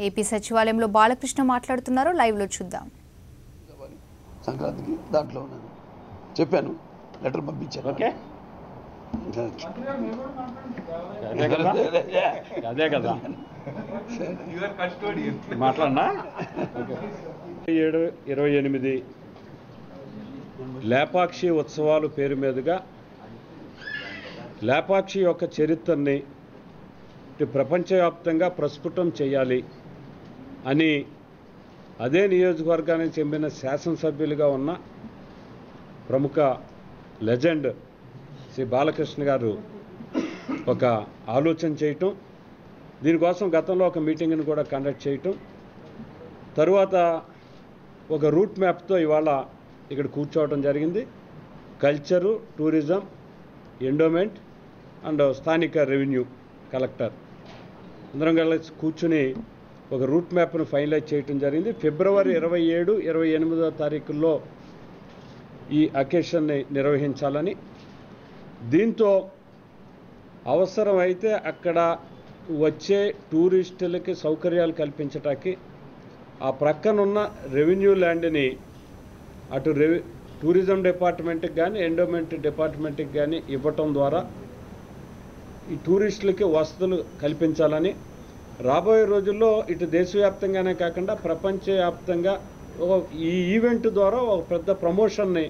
AP సచివాలయంలో బాలకృష్ణ మాట్లాడుతున్నారు. Live లో చూద్దాం. సంక్రాంతికి దాంట్లో ఉన్నాను చెప్పాను, లెటర్ పంపించాను. ఓకే అదే కదా మాట్లాడినా 7/28 లేపాక్షి ఉత్సవాలు పేరు మీదుగా లేపాక్షి యొక్క చరిత్రని ప్రపంచవ్యాప్తంగా ప్రస్ఫుటం చేయాలి అని అదే నియోజకవర్గానికి చెందిన శాసనసభ్యులుగా ఉన్న ప్రముఖ లెజెండ్ శ్రీ బాలకృష్ణ గారు ఒక ఆలోచన చేయటం, దీనికోసం గతంలో ఒక మీటింగ్ని కూడా కండక్ట్ చేయటం, తరువాత ఒక రూట్ మ్యాప్తో ఇవాళ ఇక్కడ కూర్చోవడం జరిగింది. కల్చరు, టూరిజం, ఎండోమెంట్ అండ్ స్థానిక రెవెన్యూ కలెక్టర్ అందరం కలిసి కూర్చుని ఒక రూట్ మ్యాప్ను ఫైనలైజ్ చేయడం జరిగింది. ఫిబ్రవరి 27, 28వ తారీఖుల్లో ఈ అకేషన్ని నిర్వహించాలని, దీంతో అవసరమైతే అక్కడ వచ్చే టూరిస్టులకి సౌకర్యాలు కల్పించటానికి ఆ ప్రక్కనున్న రెవెన్యూ ల్యాండ్ని అటు టూరిజం డిపార్ట్మెంట్కి కానీ ఎండోమెంట్ డిపార్ట్మెంట్కి కానీ ఇవ్వటం ద్వారా ఈ టూరిస్టులకి వసతులు కల్పించాలని, రాబోయే రోజుల్లో ఇటు దేశవ్యాప్తంగానే కాకుండా ప్రపంచవ్యాప్తంగా ఈ ఈవెంట్ ద్వారా ఒక పెద్ద ప్రమోషన్ని